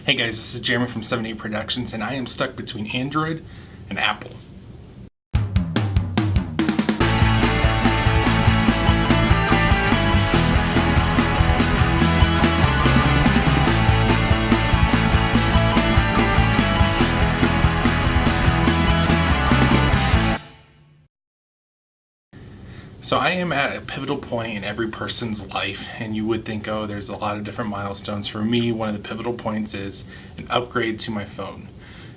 Hey guys, this is Jeremy from 78 Productions, and I am stuck between Android and Apple. So I am at a pivotal point in every person's life, and you would think, oh, there's a lot of different milestones. For me, one of the pivotal points is an upgrade to my phone.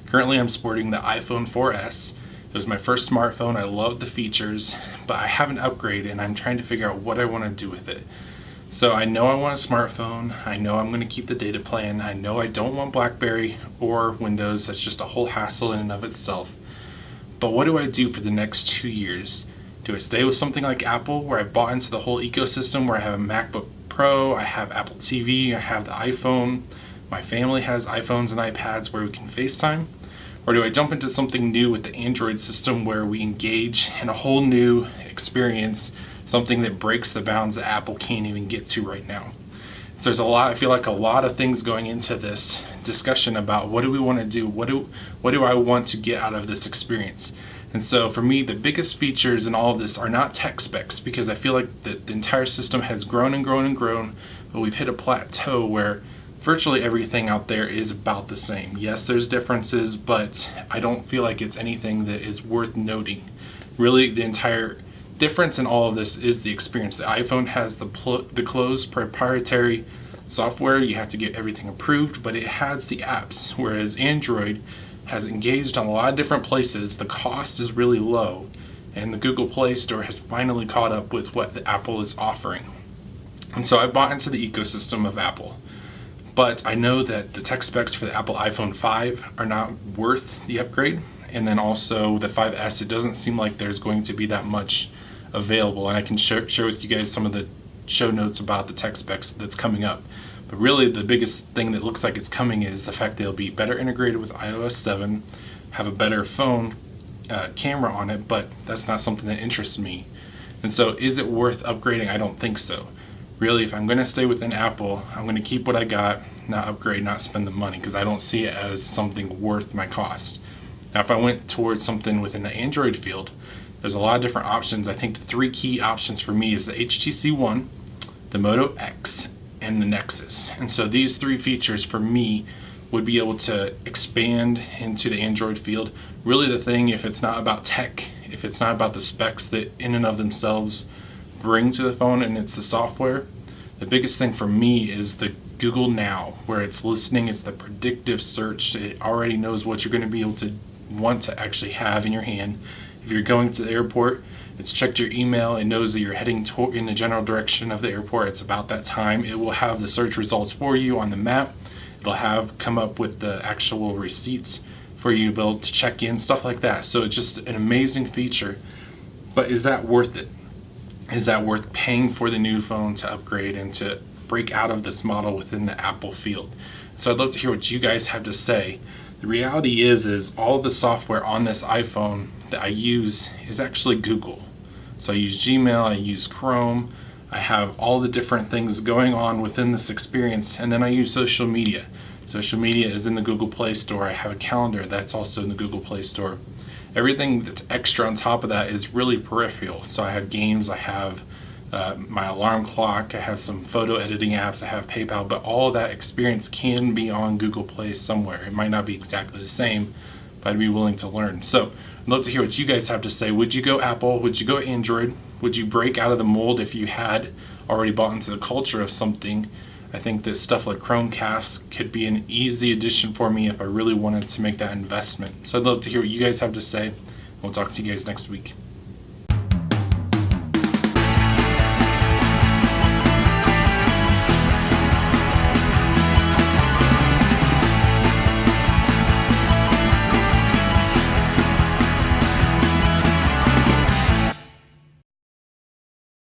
Currently, I'm sporting the iPhone 4S. It was my first smartphone. I love the features, but I haven't upgraded, and I'm trying to figure out what I want to do with it. So I know I want a smartphone. I know I'm going to keep the data plan. I know I don't want BlackBerry or Windows. That's just a whole hassle in and of itself. But what do I do for the next 2 years? Do I stay with something like Apple, where I bought into the whole ecosystem, where I have a MacBook Pro, I have Apple TV, I have the iPhone, my family has iPhones and iPads where we can FaceTime? Or do I jump into something new with the Android system where we engage in a whole new experience, something that breaks the bounds that Apple can't even get to right now? So there's I feel like a lot of things going into this discussion about what do we want to do, what do I want to get out of this experience. And so for me, the biggest features in all of this are not tech specs, because I feel like the entire system has grown and grown and grown, but we've hit a plateau where virtually everything out there is about the same. Yes, there's differences, but I don't feel like it's anything that is worth noting. Really, the entire difference in all of this is the experience. The iPhone has the closed proprietary software. You have to get everything approved, but it has the apps, whereas Android has engaged on a lot of different places. The cost is really low, and the Google Play Store has finally caught up with what the Apple is offering. And so I bought into the ecosystem of Apple, but I know that the tech specs for the Apple iPhone 5 are not worth the upgrade, and then also the 5S, it doesn't seem like there's going to be that much available, and I can share with you guys some of the show notes about the tech specs that's coming up. But really, the biggest thing that looks like it's coming is the fact that it'll be better integrated with iOS 7, have a better phone camera on it, but that's not something that interests me. And so is it worth upgrading? I don't think so. Really, if I'm going to stay within Apple, I'm going to keep what I got, not upgrade, not spend the money, because I don't see it as something worth my cost. Now, if I went towards something within the Android field, there's a lot of different options. I think the three key options for me is the HTC One, the Moto X, and the Nexus. And so these three features for me would be able to expand into the Android field. Really the thing, if it's not about tech, if it's not about the specs that in and of themselves bring to the phone and it's the software, the biggest thing for me is the Google Now, where it's listening, it's the predictive search. It already knows what you're going to be able to want to actually have in your hand. If you're going to the airport, it's checked your email. It knows that you're heading in the general direction of the airport. It's about that time. It will have the search results for you on the map. It'll come up with the actual receipts for you to be able to check in, stuff like that. So it's just an amazing feature. But is that worth it? Is that worth paying for the new phone to upgrade and to break out of this model within the Apple field? So I'd love to hear what you guys have to say. The reality is all of the software on this iPhone that I use is actually Google. So I use Gmail, I use Chrome, I have all the different things going on within this experience, and then I use social media. Social media is in the Google Play Store. I have a calendar that's also in the Google Play Store. Everything that's extra on top of that is really peripheral. So I have games, I have my alarm clock, I have some photo editing apps, I have PayPal, but all of that experience can be on Google Play somewhere. It might not be exactly the same, but I'd be willing to learn. So I'd love to hear what you guys have to say. Would you go Apple? Would you go Android? Would you break out of the mold if you had already bought into the culture of something? I think that stuff like Chromecast could be an easy addition for me if I really wanted to make that investment. So I'd love to hear what you guys have to say. We'll talk to you guys next week.